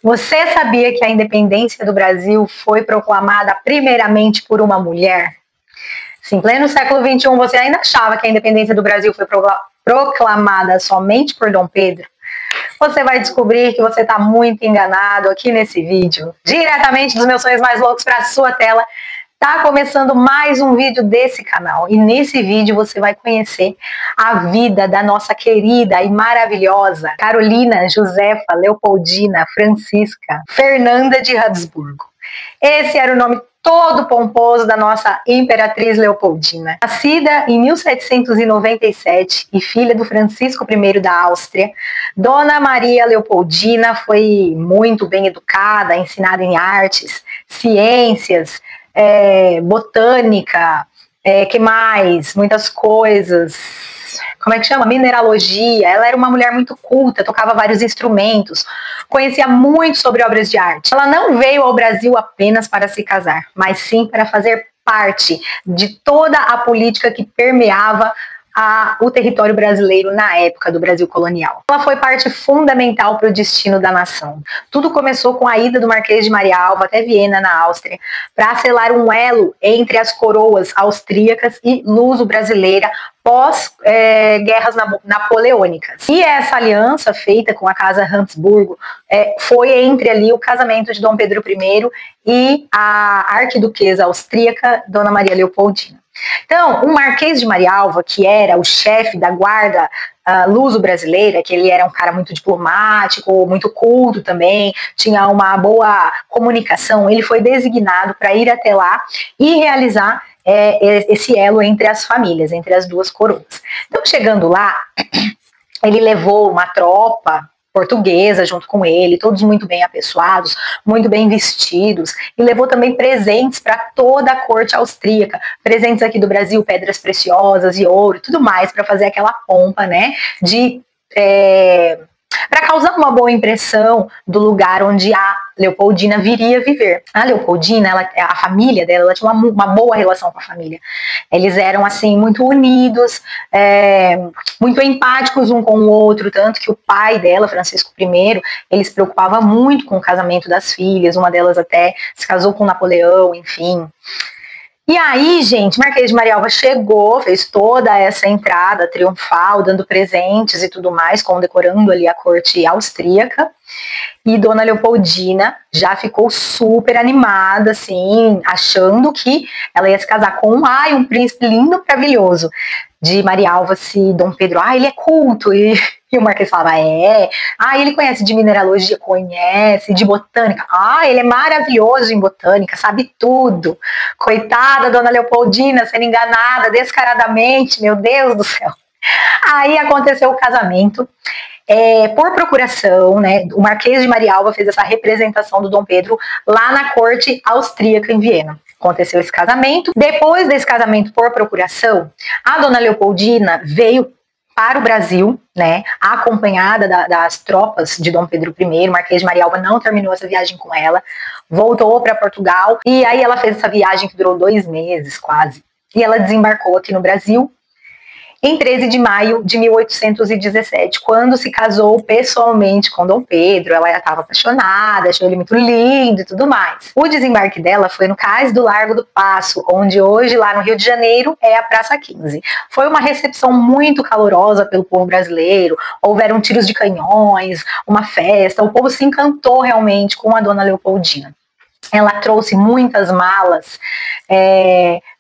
Você sabia que a independência do Brasil foi proclamada primeiramente por uma mulher? Sim, em pleno século XXI, você ainda achava que a independência do Brasil foi proclamada somente por Dom Pedro? Você vai descobrir que você está muito enganado aqui nesse vídeo. Diretamente dos meus sonhos mais loucos para a sua tela, tá começando mais um vídeo desse canal. E nesse vídeo você vai conhecer a vida da nossa querida e maravilhosa Carolina Josefa Leopoldina Francisca Fernanda de Habsburgo. Esse era o nome todo pomposo da nossa Imperatriz Leopoldina. Nascida em 1797 e filha do Francisco I da Áustria, Dona Maria Leopoldina foi muito bem educada, ensinada em artes, ciências, botânica, que mais? Muitas coisas. Como é que chama? Mineralogia. Ela era uma mulher muito culta, tocava vários instrumentos, conhecia muito sobre obras de arte. Ela não veio ao Brasil apenas para se casar, mas sim para fazer parte de toda a política que permeava o território brasileiro na época do Brasil colonial. Ela foi parte fundamental para o destino da nação. Tudo começou com a ida do Marquês de Maria Alva até Viena, na Áustria, para selar um elo entre as coroas austríacas e luso-brasileira pós-guerras napoleônicas. E essa aliança feita com a Casa Habsburgo foi entre ali o casamento de Dom Pedro I e a arquiduquesa austríaca Dona Maria Leopoldina. Então, o Marquês de Maria Alva, que era o chefe da guarda luso-brasileira, que ele era um cara muito diplomático, muito culto também, tinha uma boa comunicação, ele foi designado para ir até lá e realizar esse elo entre as famílias, entre as duas coroas. Então, chegando lá, ele levou uma tropa portuguesa junto com ele, todos muito bem apessoados, muito bem vestidos, e levou também presentes para toda a corte austríaca, presentes aqui do Brasil, pedras preciosas e ouro, tudo mais, para fazer aquela pompa, né, para causar uma boa impressão do lugar onde a Leopoldina viria viver. A Leopoldina, a família dela, ela tinha uma boa relação com a família. Eles eram, assim, muito unidos, muito empáticos um com o outro, tanto que o pai dela, Francisco I, ele se preocupava muito com o casamento das filhas, uma delas até se casou com Napoleão, enfim. E aí, gente, Marquês de Maria Alva chegou, fez toda essa entrada triunfal, dando presentes e tudo mais, condecorando ali a corte austríaca. E Dona Leopoldina já ficou super animada, assim, achando que ela ia se casar com um príncipe lindo, maravilhoso. De Maria Alva, se Dom Pedro, ele é culto, e o Marquês falava, ele conhece de mineralogia, conhece, de botânica, ele é maravilhoso em botânica, sabe tudo. Coitada Dona Leopoldina, sendo enganada descaradamente, meu Deus do céu. Aí aconteceu o casamento, por procuração, né, o Marquês de Maria Alva fez essa representação do Dom Pedro lá na corte austríaca em Viena. Aconteceu esse casamento. Depois desse casamento por procuração, a Dona Leopoldina veio para o Brasil, né, acompanhada das tropas de Dom Pedro I. Marquês de Maria Alva não terminou essa viagem com ela, voltou para Portugal, e aí ela fez essa viagem que durou 2 meses quase, e ela desembarcou aqui no Brasil em 13 de maio de 1817, quando se casou pessoalmente com Dom Pedro. Ela já estava apaixonada, achou ele muito lindo e tudo mais. O desembarque dela foi no cais do Largo do Paço, onde hoje, lá no Rio de Janeiro, é a Praça 15. Foi uma recepção muito calorosa pelo povo brasileiro, houveram tiros de canhões, uma festa, o povo se encantou realmente com a Dona Leopoldina. Ela trouxe muitas malas,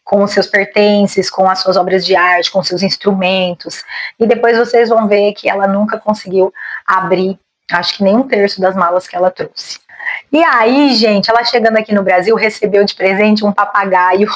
com os seus pertences, com as suas obras de arte, com seus instrumentos, e depois vocês vão ver que ela nunca conseguiu abrir, acho que nem 1/3 das malas que ela trouxe. E aí, gente, ela chegando aqui no Brasil, recebeu de presente um papagaio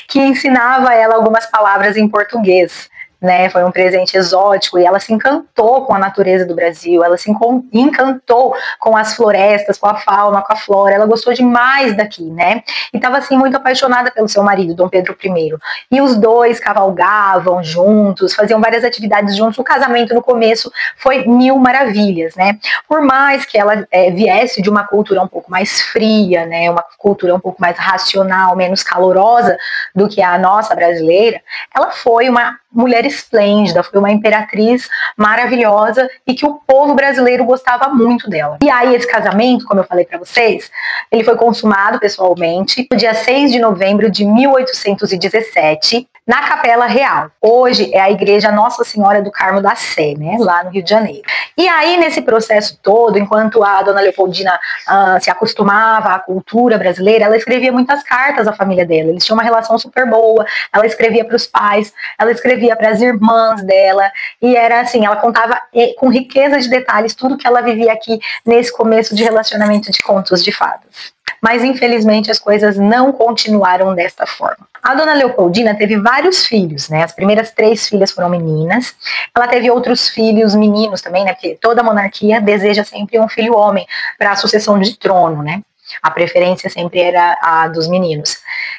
que ensinava ela algumas palavras em português. Né, foi um presente exótico, e ela se encantou com a natureza do Brasil, ela se encantou com as florestas, com a fauna, com a flora, ela gostou demais daqui, né, e estava assim muito apaixonada pelo seu marido, Dom Pedro I, e os dois cavalgavam juntos, faziam várias atividades juntos. O casamento no começo foi mil maravilhas, né, por mais que ela viesse de uma cultura um pouco mais fria, né, uma cultura um pouco mais racional, menos calorosa do que a nossa brasileira, ela foi uma mulher esplêndida, foi uma imperatriz maravilhosa e que o povo brasileiro gostava muito dela. E aí esse casamento, como eu falei para vocês, ele foi consumado pessoalmente no dia 6 de novembro de 1817, na Capela Real. Hoje é a Igreja Nossa Senhora do Carmo da Sé, né, lá no Rio de Janeiro. E aí, nesse processo todo, enquanto a dona Leopoldina se acostumava à cultura brasileira, ela escrevia muitas cartas à família dela. Eles tinham uma relação super boa, ela escrevia para os pais, ela escrevia para as irmãs dela, e era assim, ela contava com riqueza de detalhes tudo que ela vivia aqui nesse começo de relacionamento de contos de fadas. Mas infelizmente as coisas não continuaram desta forma. A dona Leopoldina teve vários filhos, né? As primeiras 3 filhas foram meninas. Ela teve outros filhos meninos também, né? Porque toda monarquia deseja sempre um filho homem para a sucessão de trono, né? A preferência sempre era a dos meninos.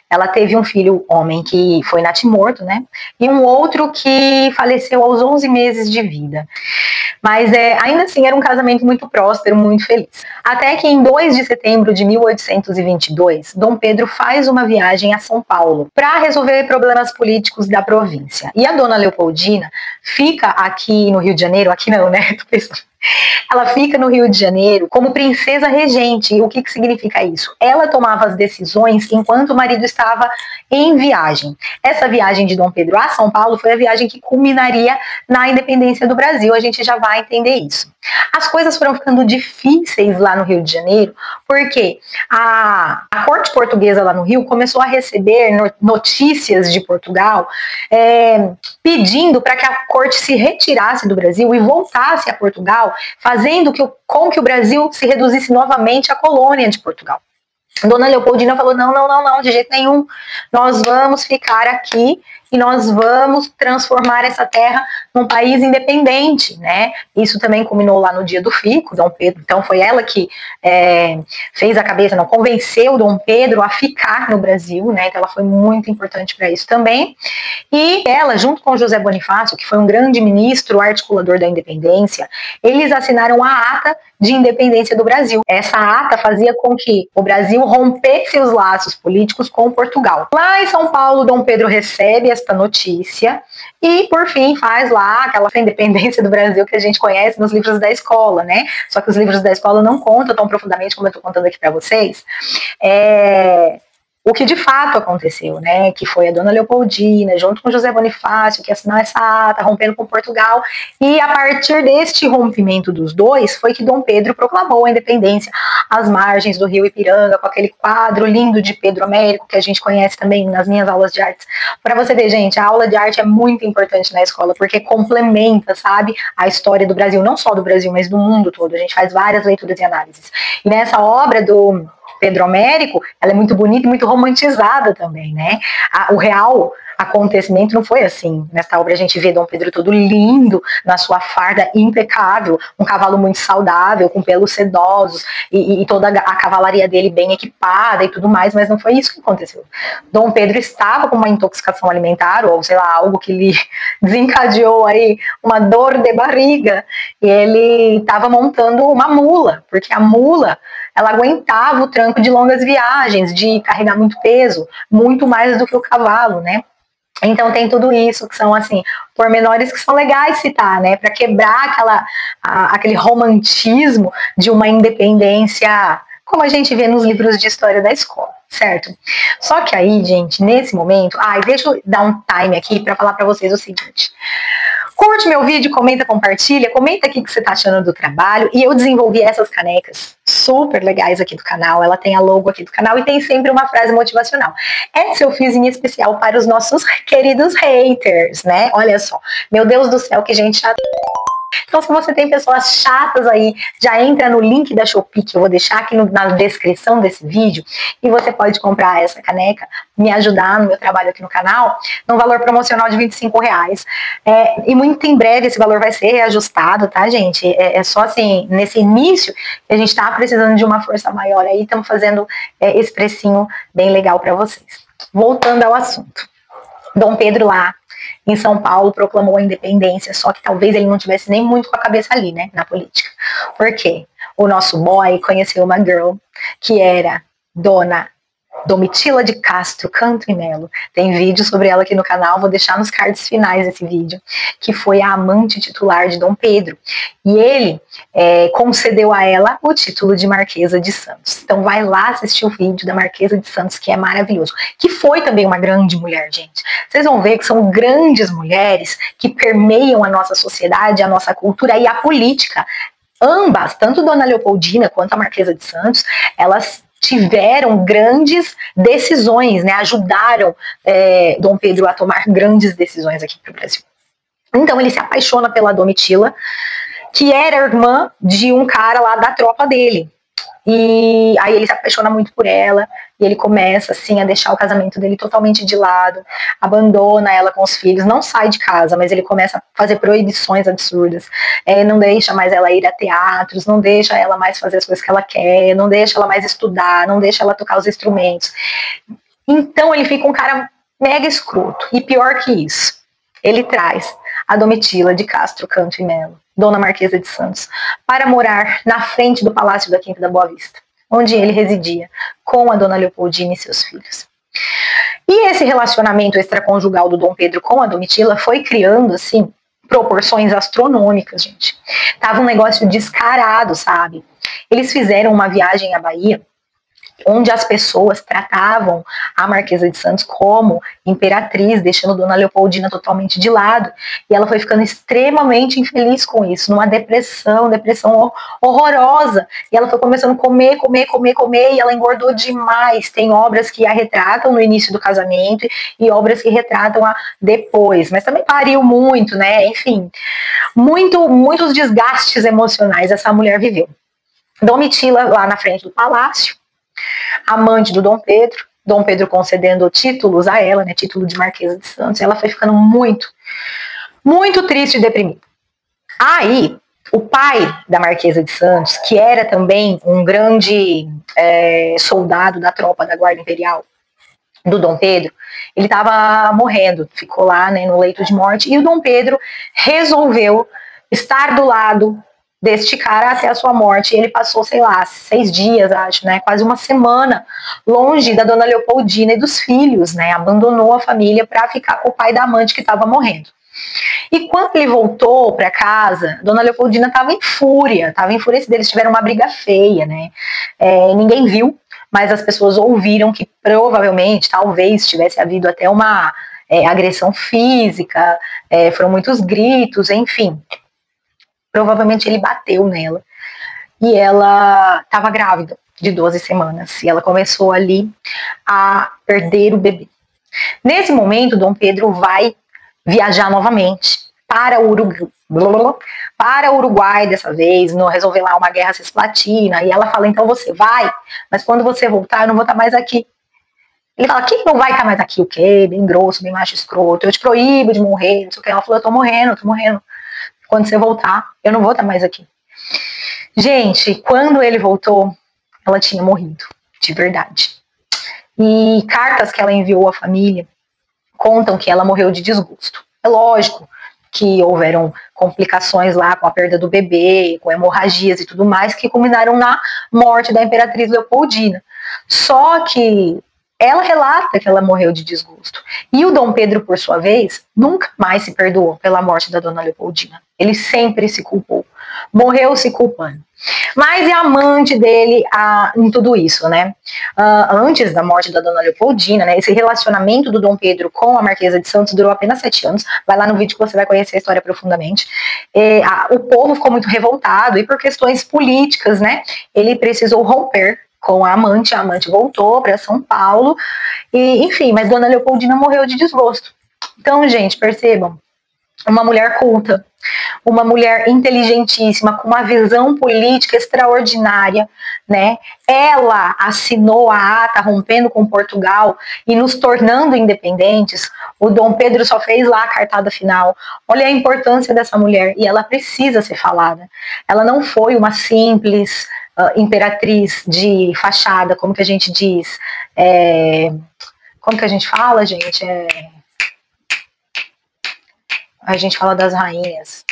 Ela teve um filho homem que foi natimorto, né? E um outro que faleceu aos 11 meses de vida. Mas ainda assim era um casamento muito próspero, muito feliz. Até que em 2 de setembro de 1822, Dom Pedro faz uma viagem a São Paulo para resolver problemas políticos da província. E a dona Leopoldina fica aqui no Rio de Janeiro, aqui não, né? Ela fica no Rio de Janeiro como princesa regente. E o que significa isso? Ela tomava as decisões enquanto o marido estava em viagem. Essa viagem de Dom Pedro a São Paulo foi a viagem que culminaria na independência do Brasil. A gente já vai entender isso. As coisas foram ficando difíceis lá no Rio de Janeiro, porque a corte portuguesa lá no Rio começou a receber notícias de Portugal pedindo para que a corte se retirasse do Brasil e voltasse a Portugal, fazendo com que o Brasil se reduzisse novamente à colônia de Portugal. Dona Leopoldina falou, não, de jeito nenhum, nós vamos ficar aqui e nós vamos transformar essa terra num país independente, né? Isso também culminou lá no dia do fico, Dom Pedro, então foi ela que fez a cabeça, não, convenceu Dom Pedro a ficar no Brasil, né? Então ela foi muito importante para isso também. E ela, junto com José Bonifácio, que foi um grande ministro, articulador da independência, eles assinaram a ata de independência do Brasil. Essa ata fazia com que o Brasil rompesse os laços políticos com Portugal. Lá em São Paulo, Dom Pedro recebe esta notícia e, por fim, faz lá aquela independência do Brasil que a gente conhece nos livros da escola, né? Só que os livros da escola não contam tão profundamente como eu estou contando aqui para vocês. O que de fato aconteceu, né, que foi a dona Leopoldina, junto com José Bonifácio, que assinou essa ata, rompendo com Portugal, e a partir deste rompimento dos dois, foi que Dom Pedro proclamou a independência às margens do rio Ipiranga, com aquele quadro lindo de Pedro Américo, que a gente conhece também nas minhas aulas de artes. Para você ver, gente, a aula de arte é muito importante na escola, porque complementa, sabe, a história do Brasil, não só do Brasil, mas do mundo todo. A gente faz várias leituras e análises. E nessa obra do Pedro Américo, ela é muito bonita e muito romantizada também, né? O real acontecimento não foi assim. Nesta obra a gente vê Dom Pedro todo lindo, na sua farda impecável, um cavalo muito saudável, com pelos sedosos, e toda a cavalaria dele bem equipada e tudo mais, mas não foi isso que aconteceu. Dom Pedro estava com uma intoxicação alimentar, ou sei lá, algo que lhe desencadeou aí uma dor de barriga, e ele estava montando uma mula, porque a mula, ela aguentava o tranco de longas viagens, de carregar muito peso, muito mais do que o cavalo, né? Então tem tudo isso, que são assim, pormenores que são legais citar, né? Para quebrar aquele romantismo de uma independência, como a gente vê nos livros de história da escola, certo? Só que aí, gente, nesse momento, deixa eu dar um time aqui para falar para vocês o seguinte. Curte meu vídeo, comenta, compartilha, comenta aqui o que você tá achando do trabalho. E eu desenvolvi essas canecas super legais aqui do canal. Ela tem a logo aqui do canal e tem sempre uma frase motivacional. Essa eu fiz em especial para os nossos queridos haters, né? Olha só, meu Deus do céu, que gente chata. Então, se você tem pessoas chatas aí, já entra no link da Shopee, que eu vou deixar aqui na descrição desse vídeo, e você pode comprar essa caneca, me ajudar no meu trabalho aqui no canal, num valor promocional de R$25. E muito em breve esse valor vai ser reajustado, tá, gente? É só assim, nesse início, que a gente tá precisando de uma força maior aí, estamos fazendo esse precinho bem legal para vocês. Voltando ao assunto. Dom Pedro lá, em São Paulo, proclamou a independência, só que talvez ele não tivesse nem muito com a cabeça ali, né, na política. Por quê? O nosso boy conheceu uma girl que era Dona Domitila de Castro Canto e Melo. Tem vídeo sobre ela aqui no canal, vou deixar nos cards finais esse vídeo, que foi a amante titular de Dom Pedro. E ele concedeu a ela o título de Marquesa de Santos. Então vai lá assistir o vídeo da Marquesa de Santos, que é maravilhoso. Que foi também uma grande mulher, gente. Vocês vão ver que são grandes mulheres que permeiam a nossa sociedade, a nossa cultura e a política. Ambas, tanto Dona Leopoldina quanto a Marquesa de Santos, elas tiveram grandes decisões, né? Ajudaram Dom Pedro a tomar grandes decisões aqui para o Brasil. Então ele se apaixona pela Domitila, que era irmã de um cara lá da tropa dele. E aí ele se apaixona muito por ela, e ele começa assim a deixar o casamento dele totalmente de lado, abandona ela com os filhos, não sai de casa, mas ele começa a fazer proibições absurdas, não deixa mais ela ir a teatros, não deixa ela mais fazer as coisas que ela quer, não deixa ela mais estudar, não deixa ela tocar os instrumentos. Então ele fica um cara mega escroto, e pior que isso, ele traz a Domitila de Castro Canto e Melo, Dona Marquesa de Santos, para morar na frente do Palácio da Quinta da Boa Vista, onde ele residia com a Dona Leopoldina e seus filhos. E esse relacionamento extraconjugal do Dom Pedro com a Domitila foi criando, assim, proporções astronômicas, gente. Tava um negócio descarado, sabe? Eles fizeram uma viagem à Bahia, onde as pessoas tratavam a Marquesa de Santos como imperatriz, deixando Dona Leopoldina totalmente de lado, e ela foi ficando extremamente infeliz com isso, numa depressão horrorosa, e ela foi começando a comer, e ela engordou demais. Tem obras que a retratam no início do casamento e obras que retratam a depois, mas também pariu muito, né? Enfim, muitos desgastes emocionais essa mulher viveu. Domitila lá na frente do palácio, amante do Dom Pedro concedendo títulos a ela, né, título de Marquesa de Santos, ela foi ficando muito triste e deprimida. Aí, o pai da Marquesa de Santos, que era também um grande soldado da tropa da Guarda Imperial do Dom Pedro, ele estava morrendo, ficou lá, né, no leito de morte, e o Dom Pedro resolveu estar do lado deste cara até a sua morte. Ele passou, sei lá, 6 dias, acho, né, quase uma semana longe da Dona Leopoldina e dos filhos, né, abandonou a família para ficar com o pai da amante que estava morrendo. E quando ele voltou para casa, Dona Leopoldina estava em fúria, estava enfurecida, eles tiveram uma briga feia, né, ninguém viu, mas as pessoas ouviram que provavelmente, talvez, tivesse havido até uma agressão física, foram muitos gritos, enfim. Provavelmente ele bateu nela. E ela estava grávida de 12 semanas. E ela começou ali a perder o bebê. Nesse momento, Dom Pedro vai viajar novamente para o Uruguai dessa vez, resolver lá uma guerra cisplatina. E ela fala, então você vai, mas quando você voltar, eu não vou estar mais aqui. Ele fala, quem não vai estar mais aqui? O quê? Bem grosso, bem macho escroto. Eu te proíbo de morrer, não sei o que. Ela falou, eu tô morrendo. Quando você voltar, eu não vou estar mais aqui. Gente, quando ele voltou, ela tinha morrido, de verdade. E cartas que ela enviou à família contam que ela morreu de desgosto. É lógico que houveram complicações lá com a perda do bebê, com hemorragias e tudo mais, que culminaram na morte da Imperatriz Leopoldina. Só que ela relata que ela morreu de desgosto. E o Dom Pedro, por sua vez, nunca mais se perdoou pela morte da Dona Leopoldina. Ele sempre se culpou. Morreu se culpando. Mas é amante dele em tudo isso, né? Antes da morte da Dona Leopoldina, né, esse relacionamento do Dom Pedro com a Marquesa de Santos durou apenas 7 anos. Vai lá no vídeo que você vai conhecer a história profundamente. O povo ficou muito revoltado e por questões políticas, né, ele precisou romper com a amante voltou para São Paulo, e enfim, mas Dona Leopoldina morreu de desgosto. Então, gente, percebam, uma mulher culta, uma mulher inteligentíssima, com uma visão política extraordinária, né? Ela assinou a ata rompendo com Portugal e nos tornando independentes. O Dom Pedro só fez lá a cartada final. Olha a importância dessa mulher, e ela precisa ser falada. Ela não foi uma simples imperatriz de fachada, como que a gente diz, como que a gente fala, gente? A gente fala das rainhas.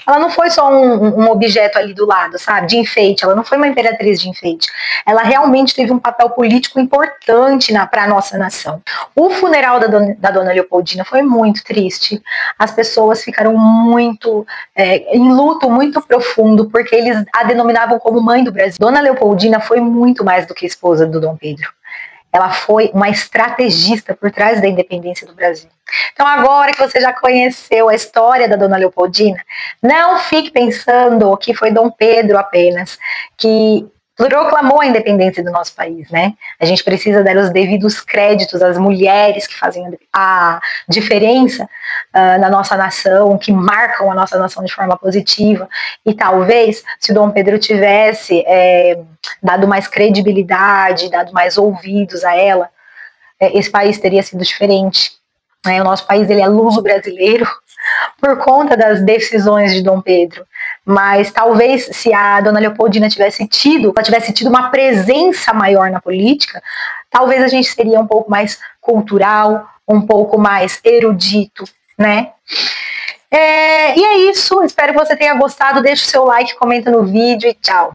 ela não foi só um objeto ali do lado, sabe, de enfeite, ela não foi uma imperatriz de enfeite, ela realmente teve um papel político importante para a nossa nação. O funeral da dona Leopoldina foi muito triste, as pessoas ficaram muito em luto muito profundo, porque eles a denominavam como mãe do Brasil. Dona Leopoldina foi muito mais do que esposa do Dom Pedro. Ela foi uma estrategista por trás da independência do Brasil. Então, agora que você já conheceu a história da Dona Leopoldina, não fique pensando que foi Dom Pedro apenas que proclamou a independência do nosso país, né? A gente precisa dar os devidos créditos às mulheres que fazem a diferença na nossa nação, que marcam a nossa nação de forma positiva. E talvez, se Dom Pedro tivesse dado mais credibilidade, dado mais ouvidos a ela, esse país teria sido diferente. O nosso país ele é luso-brasileiro por conta das decisões de Dom Pedro. Mas talvez se a Dona Leopoldina tivesse tido uma presença maior na política, talvez a gente seria um pouco mais cultural, um pouco mais erudito, né? E é isso, espero que você tenha gostado, deixa o seu like, comenta no vídeo e tchau!